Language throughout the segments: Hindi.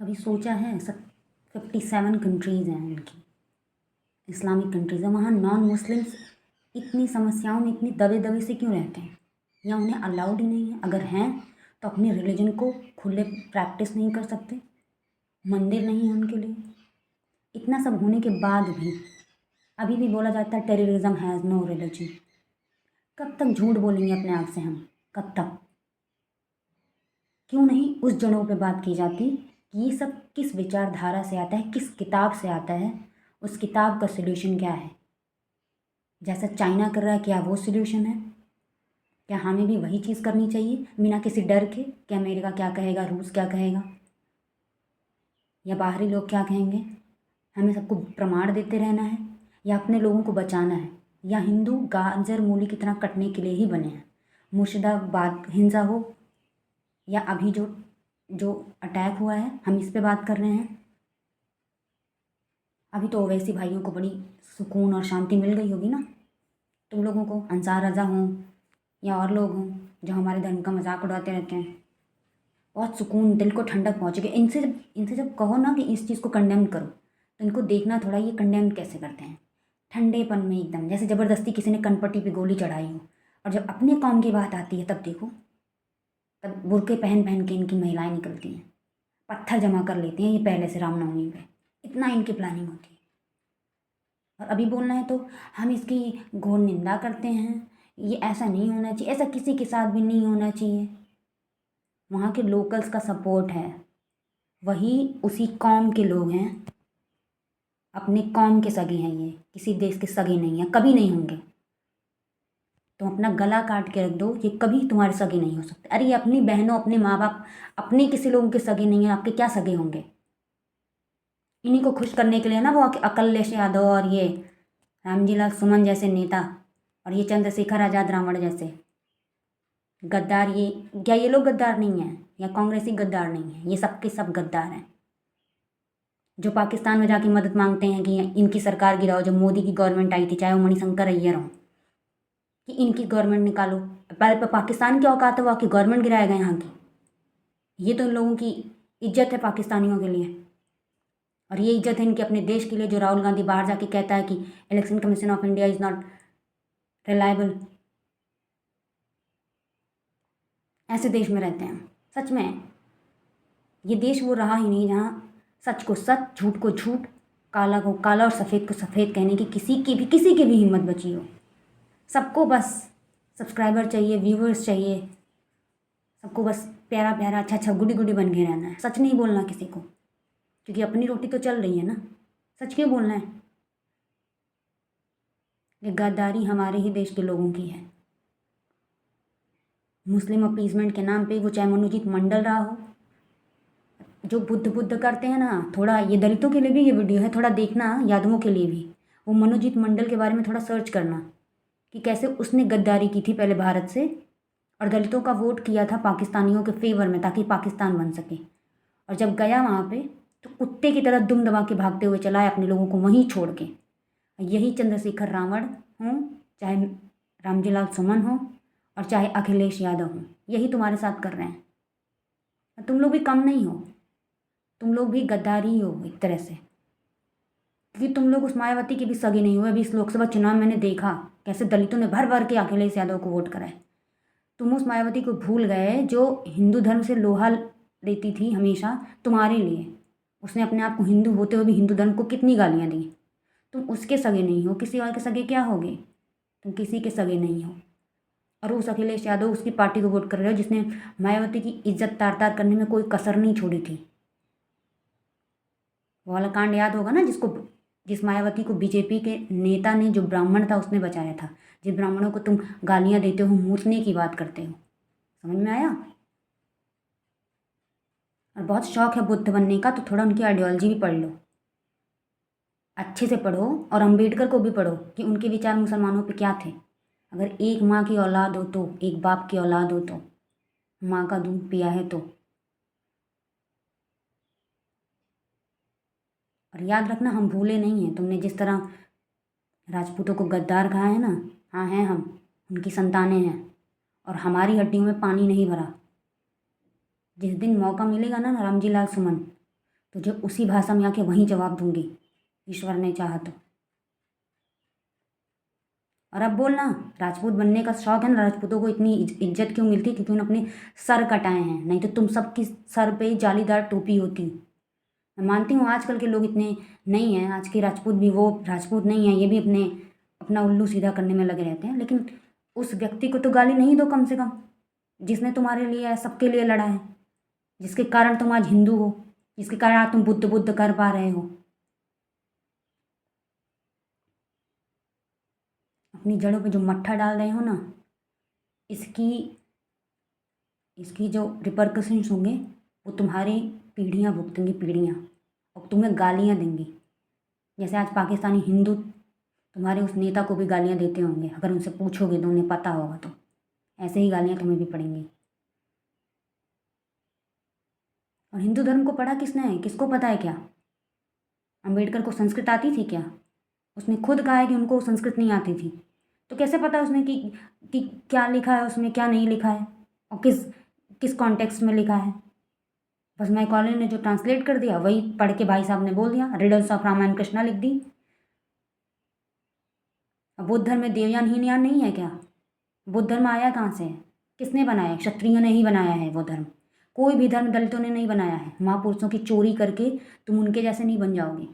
कभी सोचा है 57 कंट्रीज़ हैं उनकी, इस्लामिक कंट्रीज़ हैं, वहाँ नॉन मुस्लिम्स इतनी समस्याओं में इतनी दबे दबे से क्यों रहते हैं? या उन्हें अलाउड ही नहीं है? अगर हैं तो अपने रिलीजन को खुले प्रैक्टिस नहीं कर सकते, मंदिर नहीं है उनके लिए। इतना सब होने के बाद भी अभी भी बोला जाता है टेररिज्म हैज़ नो रिलीजन। कब तक झूठ बोलेंगे अपने आप से हम? कब तक? क्यों नहीं उस जड़ों पे बात की जाती कि ये सब किस विचारधारा से आता है, किस किताब से आता है, उस किताब का सल्यूशन क्या है? जैसा चाइना कर रहा है, क्या वो सल्यूशन है? क्या हमें भी वही चीज़ करनी चाहिए बिना किसी डर के कि अमेरिका क्या कहेगा, रूस क्या कहेगा, या बाहरी लोग क्या कहेंगे? हमें सबको प्रमाण देते रहना है, या अपने लोगों को बचाना है? या हिंदू गाजर मूली की तरह कटने के लिए ही बने हैं? मुर्शिदाबाद हिंसा हो या अभी जो जो अटैक हुआ है, हम इस पे बात कर रहे हैं। अभी तो ओवैसी भाइयों को बड़ी सुकून और शांति मिल गई होगी ना, तुम लोगों को, अंसार रज़ा हों या और लोग हों जो हमारे धर्म का मजाक उड़ाते रहते हैं। बहुत सुकून, दिल को ठंडक पहुँचेगी इनसे जब कहो ना कि इस चीज़ को कंडेम करो, तो इनको देखना थोड़ा ये कंडेम कैसे करते हैं, ठंडेपन में एकदम, जैसे ज़बरदस्ती किसी ने कनपट्टी पे गोली चढ़ाई हो। और जब अपने कौम की बात आती है तब देखो, तब बुर्के पहन पहन के इनकी महिलाएं निकलती हैं, पत्थर जमा कर लेती हैं ये पहले से रामनवमी पे। इतना इनकी प्लानिंग होती है। और अभी बोलना है तो हम इसकी घोर निंदा करते हैं, ये ऐसा नहीं होना चाहिए, ऐसा किसी के साथ भी नहीं होना चाहिए। वहाँ के लोकल्स का सपोर्ट है, वही उसी कौम के लोग हैं, अपने कौम के सगे हैं, ये किसी देश के सगे नहीं हैं, कभी नहीं होंगे। तुम अपना गला काट के रख दो, ये कभी तुम्हारे सगे नहीं हो सकते। अरे ये अपनी बहनों, अपने माँ बाप, अपने किसी लोगों के सगे नहीं हैं, आपके क्या सगे होंगे? इन्हीं को खुश करने के लिए ना वो अखिलेश यादव और ये रामजीलाल सुमन जैसे नेता और ये चंद्रशेखर आज़ाद रावण जैसे गद्दार, ये क्या ये लोग गद्दार नहीं हैं? या कांग्रेसी गद्दार नहीं है? ये सब के सब गद्दार हैं, जो पाकिस्तान में जाके मदद मांगते हैं कि इनकी सरकार गिराओ। जब मोदी की गवर्नमेंट आई थी, चाहे वो मणिशंकर अय्यर हो, कि इनकी गवर्नमेंट निकालो। पहले पाकिस्तान की औकात है वो आके गवर्नमेंट गिराएगा यहाँ की? ये तो इन लोगों की इज्जत है पाकिस्तानियों के लिए, और ये इज्जत है इनके अपने देश के लिए, जो राहुल गांधी बाहर जाके कहता है कि election commission of India is not reliable. ऐसे देश में रहते हैं। सच में ये देश वो रहा ही नहीं जहाँ सच को सच, झूठ को झूठ, काला को काला और सफ़ेद को सफ़ेद कहने की किसी की भी हिम्मत बची हो। सबको बस सब्सक्राइबर चाहिए, व्यूवर्स चाहिए, सबको बस प्यारा प्यारा अच्छा अच्छा गुडी गुडी बन के रहना है, सच नहीं बोलना किसी को, क्योंकि अपनी रोटी तो चल रही है ना। सच क्यों बोलना है? ये गद्दारी हमारे ही देश के लोगों की है। मुस्लिम अपीजमेंट के नाम पे, वो चाहे मनोजीत मंडल रहा हो, जो बुद्ध करते हैं ना, थोड़ा ये दलितों के लिए भी ये वीडियो है, थोड़ा देखना, यादवों के लिए भी। वो मनोजीत मंडल के बारे में थोड़ा सर्च करना कि कैसे उसने गद्दारी की थी पहले भारत से, और दलितों का वोट किया था पाकिस्तानियों के फेवर में ताकि पाकिस्तान बन सके। और जब गया वहाँ पे तो कुत्ते की तरह दुम दबा के भागते हुए चला है, अपने लोगों को वहीं छोड़ के। यही चंद्रशेखर रावण हों, चाहे रामजीलाल सुमन हो, और चाहे अखिलेश यादव हों, यही तुम्हारे साथ कर रहे हैं। तुम लोग भी कम नहीं हो, तुम लोग भी गद्दारी हो एक तरह से, क्योंकि तुम लोग उस मायावती के भी सगे नहीं हुए। अभी इस लोकसभा चुनाव में मैंने देखा कैसे दलितों ने भर भर के अखिलेश यादव को वोट कराए। तुम उस मायावती को भूल गए जो हिंदू धर्म से लोहा लेती थी हमेशा तुम्हारे लिए। उसने अपने आप को हिंदू होते हुए भी हिंदू धर्म को कितनी गालियाँ दी। तुम उसके सगे नहीं हो, किसी और के सगे क्या होगे? तुम किसी के सगे नहीं हो। और उस अखिलेश यादव उसकी पार्टी को वोट कर रहे हो जिसने मायावती की इज्जत तार तार करने में कोई कसर नहीं छोड़ी थी। वो वाला कांड याद होगा ना, जिस मायावती को बीजेपी के नेता ने, जो ब्राह्मण था, उसने बचाया था। जिस ब्राह्मणों को तुम गालियाँ देते हो, मूसने की बात करते हो। समझ में आया? और बहुत शौक है बुद्ध बनने का, तो थोड़ा उनकी आइडियोलॉजी भी पढ़ लो, अच्छे से पढ़ो। और अम्बेडकर को भी पढ़ो कि उनके विचार मुसलमानों पे क्या थे। अगर एक माँ की औलाद हो तो, एक बाप की औलाद हो तो, माँ का दूध पिया है तो। और याद रखना, हम भूले नहीं हैं। तुमने जिस तरह राजपूतों को गद्दार कहा है ना, हाँ हैं हम, उनकी संतानें हैं, और हमारी हड्डियों में पानी नहीं भरा। जिस दिन मौका मिलेगा ना रामजी लाल सुमन, तुझे उसी भाषा में आके वहीं जवाब दूंगी, ईश्वर ने चाहा तो। और अब बोलना, राजपूत बनने का शौक है ना? राजपूतों को इतनी इज्जत क्यों मिलती? क्योंकि उन्होंने अपने सर कटाए हैं, नहीं तो तुम सबकी सर पे जालीदार टोपी होती। मैं मानती हूँ आजकल के लोग इतने नहीं हैं, आज के राजपूत भी वो राजपूत नहीं हैं, ये भी अपना उल्लू सीधा करने में लगे रहते हैं, लेकिन उस व्यक्ति को तो गाली नहीं दो कम से कम, जिसने तुम्हारे लिए सबके लिए लड़ा है, जिसके कारण तुम आज हिंदू हो, जिसके कारण आज तुम बुद्ध बुद्ध कर पा रहे हो। अपनी जड़ों पे जो मट्ठा डाल रहे हो ना, इसकी इसकी जो रिपरकशंस होंगे वो तुम्हारी पीढ़ियाँ भुगतेंगी, पीढ़ियाँ, और तुम्हें गालियाँ देंगी। जैसे आज पाकिस्तानी हिंदू तुम्हारे उस नेता को भी गालियाँ देते होंगे, अगर उनसे पूछोगे तो उन्हें पता होगा, तो ऐसे ही गालियाँ तुम्हें भी पड़ेंगी। और हिंदू धर्म को पढ़ा किसने है? किसको पता है क्या? अंबेडकर को संस्कृत आती थी क्या? उसने खुद कहा है कि उनको संस्कृत नहीं आती थी, तो कैसे पता उसने कि क्या लिखा है उसमें, क्या नहीं लिखा है, और किस किस कॉन्टेक्स्ट में लिखा है? बस मैकॉले ने जो ट्रांसलेट कर दिया वही पढ़ के भाई साहब ने बोल दिया, रिडल्स ऑफ रामायण कृष्णा लिख दी। अब बुद्ध धर्म में देवयान हीनयान नहीं है क्या? बुद्ध धर्म आया कहाँ से है? किसने बनाया? क्षत्रियों ने ही बनाया है वो धर्म। कोई भी धर्म दलितों ने नहीं बनाया है। महापुरुषों की चोरी करके तुम उनके जैसे नहीं बन जाओगे।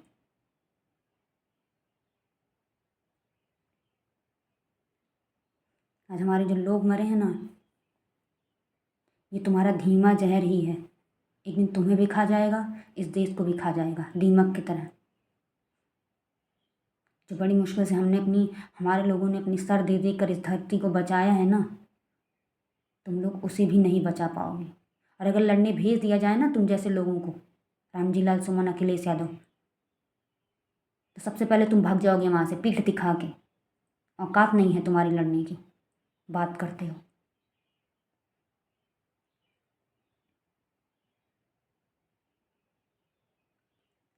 आज हमारे जो लोग मरे हैं ना, ये तुम्हारा धीमा जहर ही है, एक दिन तुम्हें भी खा जाएगा, इस देश को भी खा जाएगा, दीमक की तरह। जो बड़ी मुश्किल से हमारे लोगों ने अपनी सर दे देकर इस धरती को बचाया है ना, तुम लोग उसे भी नहीं बचा पाओगे। और अगर लड़ने भेज दिया जाए ना तुम जैसे लोगों को, रामजी लाल सुमन, अखिलेश यादव, तो सबसे पहले तुम भाग जाओगे वहाँ से पीठ दिखा के। औकात नहीं है तुम्हारी लड़ने की, बात करते हो।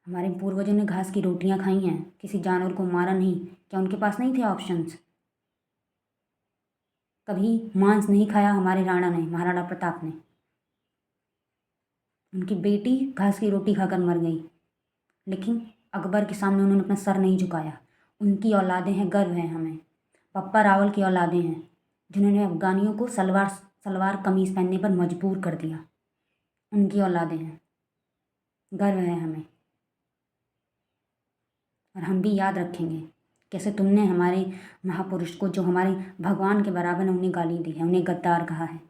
हमारे पूर्वजों ने घास की रोटियां खाई हैं, किसी जानवर को मारा नहीं। क्या उनके पास नहीं थे ऑप्शंस? कभी मांस नहीं खाया हमारे राणा ने, महाराणा प्रताप ने। उनकी बेटी घास की रोटी खाकर मर गई, लेकिन अकबर के सामने उन्होंने अपना सर नहीं झुकाया। उनकी औलादें हैं, गर्व है हमें। पप्पा रावल की औलादें हैं, जिन्होंने अफगानियों को सलवार सलवार कमीज़ पहनने पर मजबूर कर दिया। उनकी औलादें हैं, गर्व है हमें। और हम भी याद रखेंगे कैसे तुमने हमारे महापुरुष को, जो हमारे भगवान के बराबर है, उन्हें गाली दी है, उन्हें गद्दार कहा है।